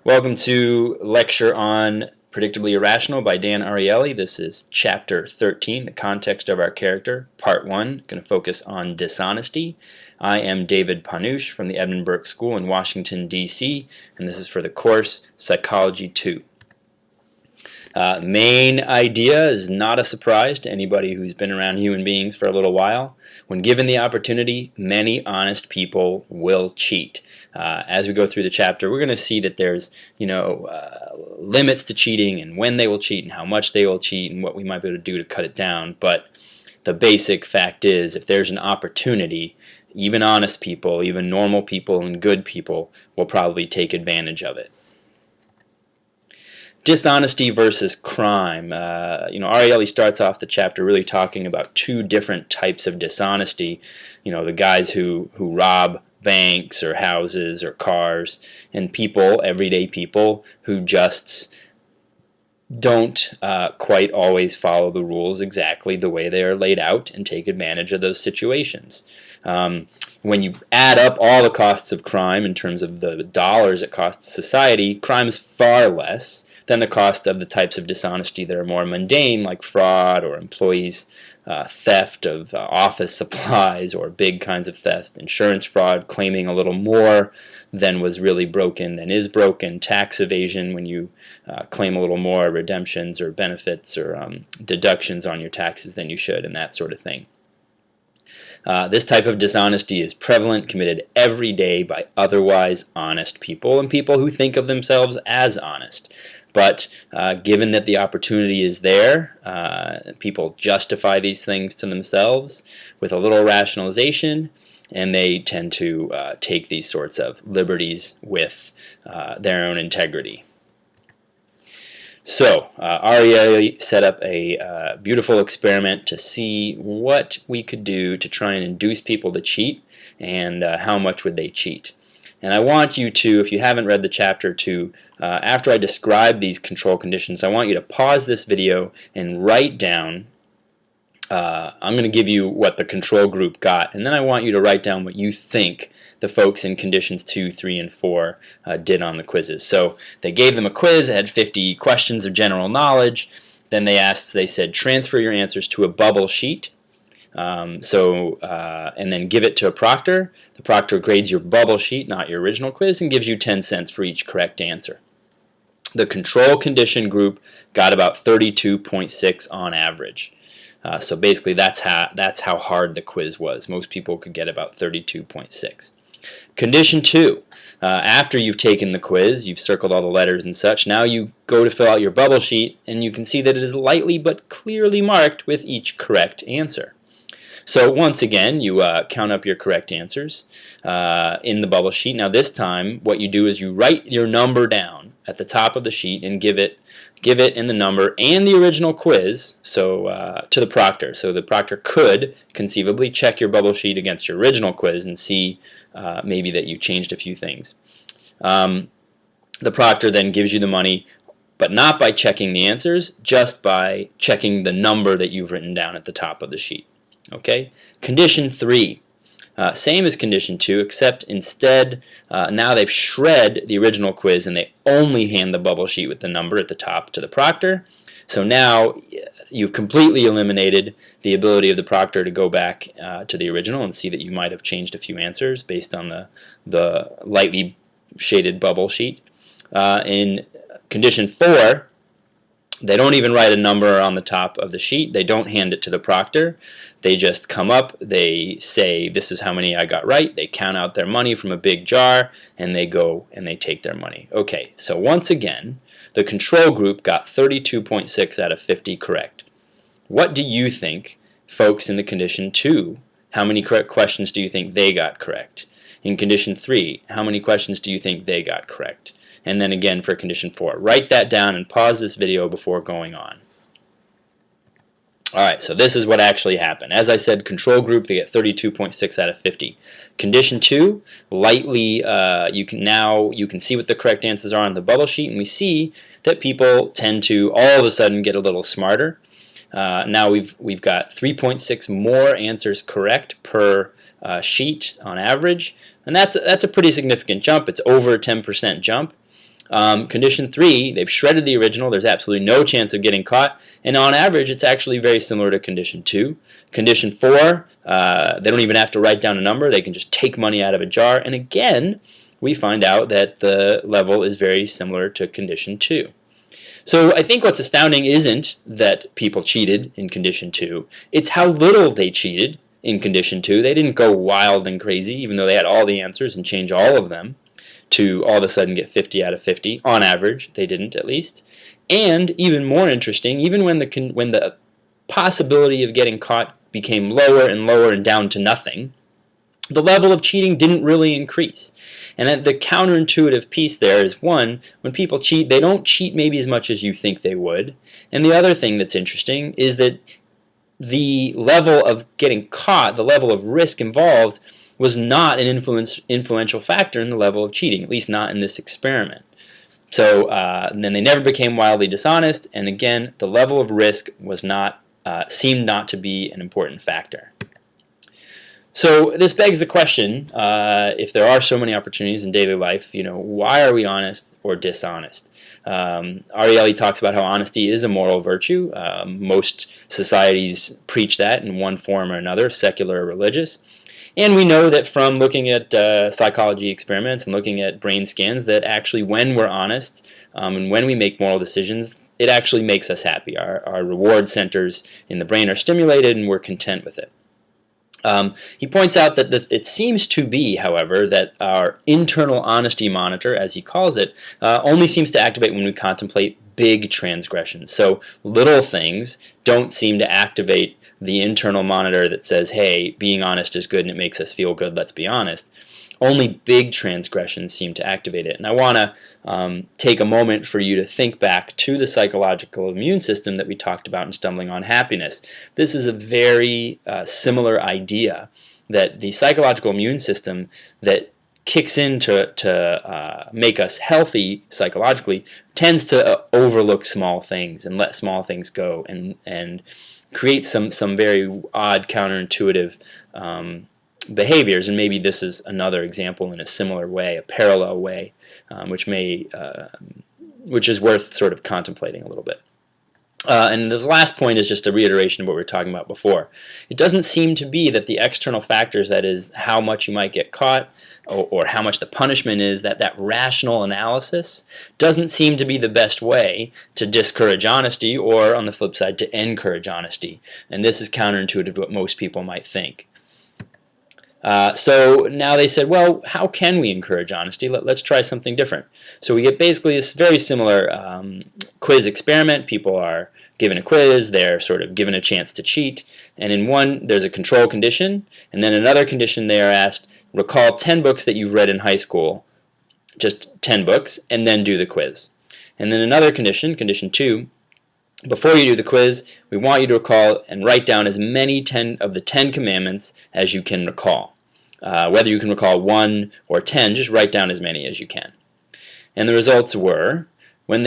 Welcome to lecture on Predictably Irrational by Dan Ariely. This is chapter 13, the context of our character, part 1. Going to focus on dishonesty. I am David Panush from the Edmund Burke School in Washington, D.C., and this is for the course Psychology 2. Main idea is not a surprise to anybody who's been around human beings for a little while. When given the opportunity, many honest people will cheat. As we go through the chapter, we're going to see that there's, limits to cheating and when they will cheat and how much they will cheat and what we might be able to do to cut it down. But the basic fact is, if there's an opportunity, even honest people, even normal people and good people will probably take advantage of it. Dishonesty versus crime. Ariely starts off the chapter really talking about two different types of dishonesty. The guys who rob banks or houses or cars, and people, everyday people, who just don't quite always follow the rules exactly the way they are laid out and take advantage of those situations. When you add up all the costs of crime in terms of the dollars it costs society, crime is far less than the cost of the types of dishonesty that are more mundane, like fraud or employees theft of office supplies, or big kinds of theft, insurance fraud, claiming a little more than was really broken than is broken, tax evasion when you claim a little more redemptions or benefits or deductions on your taxes than you should, and that sort of thing. This type of dishonesty is prevalent, committed every day by otherwise honest people and people who think of themselves as honest. But given that the opportunity is there, people justify these things to themselves with a little rationalization, and they tend to take these sorts of liberties with their own integrity. So, Ariely set up a beautiful experiment to see what we could do to try and induce people to cheat, and how much would they cheat. And I want you to, if you haven't read the chapter, after I describe these control conditions, I want you to pause this video and write down, I'm going to give you what the control group got, and then I want you to write down what you think the folks in conditions 2, 3, and 4 did on the quizzes. So they gave them a quiz, it had 50 questions of general knowledge. Then they said, transfer your answers to a bubble sheet. And then give it to a proctor. The proctor grades your bubble sheet, not your original quiz, and gives you 10 cents for each correct answer. The control condition group got about 32.6 on average. So basically that's how hard the quiz was. Most people could get about 32.6. Condition 2. After you've taken the quiz, you've circled all the letters and such, now you go to fill out your bubble sheet, and you can see that it is lightly but clearly marked with each correct answer. So once again, you count up your correct answers in the bubble sheet. Now this time, what you do is you write your number down at the top of the sheet and give it and the number and the original quiz to the proctor. So the proctor could conceivably check your bubble sheet against your original quiz and see maybe that you changed a few things. The proctor then gives you the money, but not by checking the answers, just by checking the number that you've written down at the top of the sheet. Okay. Condition 3, same as condition 2, except instead now they've shred the original quiz and they only hand the bubble sheet with the number at the top to the proctor. So now you've completely eliminated the ability of the proctor to go back to the original and see that you might have changed a few answers based on the lightly shaded bubble sheet. In condition 4, they don't even write a number on the top of the sheet. They don't hand it to the proctor. They just come up, they say, this is how many I got right. They count out their money from a big jar, and they go and they take their money. Okay, so once again, the control group got 32.6 out of 50 correct. What do you think, folks in the condition 2, how many correct questions do you think they got correct? In condition 3, how many questions do you think they got correct? And then again for condition 4. Write that down and pause this video before going on. Alright, so this is what actually happened. As I said, control group, they get 32.6 out of 50. Condition 2, lightly, you can see what the correct answers are on the bubble sheet, and we see that people tend to all of a sudden get a little smarter. Now we've got 3.6 more answers correct per sheet on average, and that's a pretty significant jump. It's over a 10% jump. Condition 3, they've shredded the original. There's absolutely no chance of getting caught. And on average, it's actually very similar to Condition 2. Condition 4, they don't even have to write down a number. They can just take money out of a jar. And again, we find out that the level is very similar to Condition 2. So I think what's astounding isn't that people cheated in Condition 2. It's how little they cheated in Condition 2. They didn't go wild and crazy, even though they had all the answers and change all of them to all of a sudden get 50 out of 50. On average, they didn't, at least. And even more interesting, even when the possibility of getting caught became lower and lower and down to nothing, the level of cheating didn't really increase. And the counterintuitive piece there is, one, when people cheat, they don't cheat maybe as much as you think they would. And the other thing that's interesting is that the level of getting caught, the level of risk involved, was not an influential factor in the level of cheating, at least not in this experiment. So then they never became wildly dishonest, and again, the level of risk was not seemed not to be an important factor. So this begs the question, if there are so many opportunities in daily life, why are we honest or dishonest? Ariely talks about how honesty is a moral virtue. Most societies preach that in one form or another, secular or religious. And we know that from looking at psychology experiments and looking at brain scans that actually when we're honest and when we make moral decisions, it actually makes us happy. Our reward centers in the brain are stimulated and we're content with it. He points out that it seems to be, however, that our internal honesty monitor, as he calls it, only seems to activate when we contemplate big transgressions. So little things don't seem to activate the internal monitor that says, hey, being honest is good and it makes us feel good, let's be honest. Only big transgressions seem to activate it. And I want to take a moment for you to think back to the psychological immune system that we talked about in Stumbling on Happiness. This is a very similar idea, that the psychological immune system that kicks in to make us healthy psychologically tends to overlook small things and let small things go and create some very odd counterintuitive behaviors, and maybe this is another example in a similar way, a parallel way, which is worth sort of contemplating a little bit. And this last point is just a reiteration of what we were talking about before. It doesn't seem to be that the external factors, that is how much you might get caught or how much the punishment is, that rational analysis doesn't seem to be the best way to discourage honesty or, on the flip side, to encourage honesty. And this is counterintuitive to what most people might think. So now they said, well, how can we encourage honesty? Let's try something different. So we get basically this very similar quiz experiment. People are given a quiz, they're sort of given a chance to cheat, and in one there's a control condition, and then another condition they are asked, recall 10 books that you've read in high school, just 10 books, and then do the quiz. And then another condition, condition 2, before you do the quiz, we want you to recall and write down as many of the 10 commandments as you can recall. Whether you can recall 1 or 10, just write down as many as you can. And the results were, when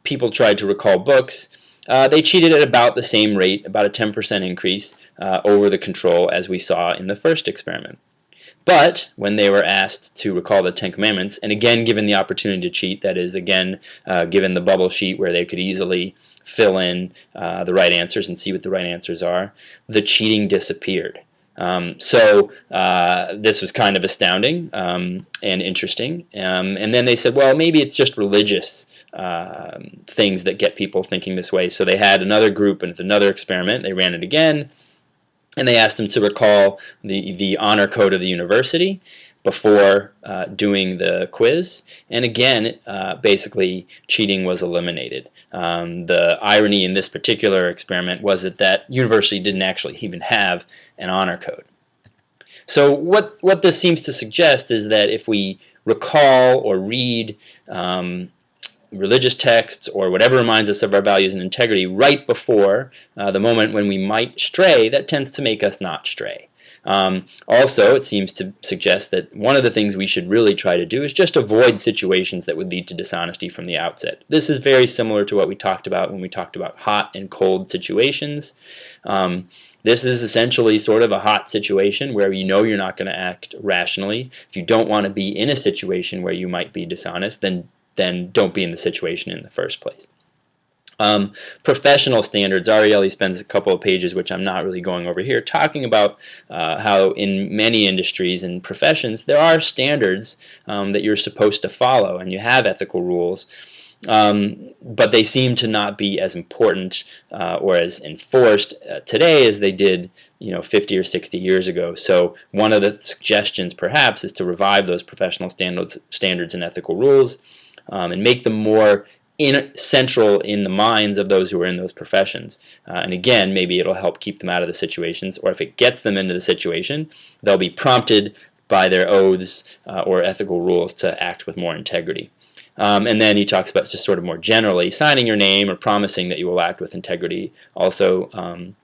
people tried to recall books, they cheated at about the same rate, about a 10% increase over the control as we saw in the first experiment. But when they were asked to recall the 10 commandments, and again given the opportunity to cheat, that is, again given the bubble sheet where they could easily fill in the right answers and see what the right answers are, the cheating disappeared. So this was kind of astounding and interesting. And then they said, well, maybe it's just religious things that get people thinking this way. So they had another group and another experiment. They ran it again, and they asked them to recall the honor code of the university before doing the quiz. And again, basically, cheating was eliminated. The irony in this particular experiment was that university didn't actually even have an honor code. So what this seems to suggest is that if we recall or read religious texts or whatever reminds us of our values and integrity right before the moment when we might stray, that tends to make us not stray. Also, it seems to suggest that one of the things we should really try to do is just avoid situations that would lead to dishonesty from the outset. This is very similar to what we talked about when we talked about hot and cold situations. This is essentially sort of a hot situation where you know you're not going to act rationally. If you don't want to be in a situation where you might be dishonest, then then don't be in the situation in the first place. Professional standards, Ariely spends a couple of pages, which I'm not really going over here, talking about how in many industries and professions there are standards that you're supposed to follow, and you have ethical rules, but they seem to not be as important or as enforced today as they did 50 or 60 years ago. So one of the suggestions perhaps is to revive those professional standards and ethical rules and make them more central in the minds of those who are in those professions. And again, maybe it'll help keep them out of the situations, or if it gets them into the situation, they'll be prompted by their oaths or ethical rules to act with more integrity. And then he talks about just sort of more generally, signing your name or promising that you will act with integrity also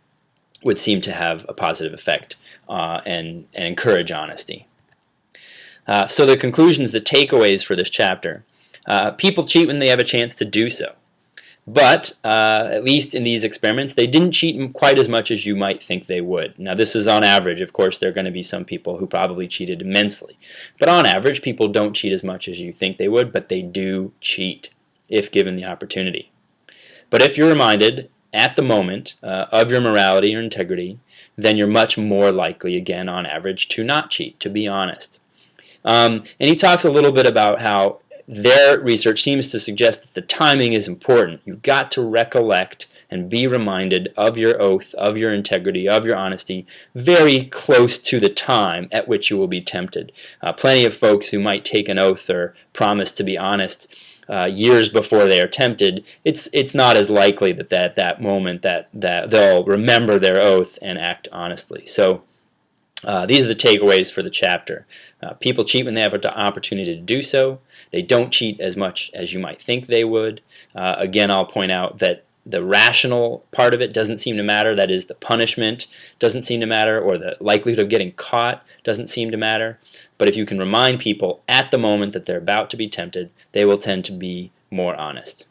would seem to have a positive effect and encourage honesty. So the conclusions, the takeaways for this chapter. People cheat when they have a chance to do so. But, at least in these experiments, they didn't cheat quite as much as you might think they would. Now this is on average. Of course, there are going to be some people who probably cheated immensely. But on average, people don't cheat as much as you think they would, but they do cheat if given the opportunity. But if you're reminded at the moment of your morality or integrity, then you're much more likely, again, on average, to not cheat, to be honest. And he talks a little bit about how their research seems to suggest that the timing is important. You've got to recollect and be reminded of your oath, of your integrity, of your honesty, very close to the time at which you will be tempted. Plenty of folks who might take an oath or promise to be honest years before they are tempted, it's not as likely that at that moment that they'll remember their oath and act honestly. So these are the takeaways for the chapter. People cheat when they have an opportunity to do so. They don't cheat as much as you might think they would. Again, I'll point out that the rational part of it doesn't seem to matter. That is, the punishment doesn't seem to matter, or the likelihood of getting caught doesn't seem to matter. But if you can remind people at the moment that they're about to be tempted, they will tend to be more honest.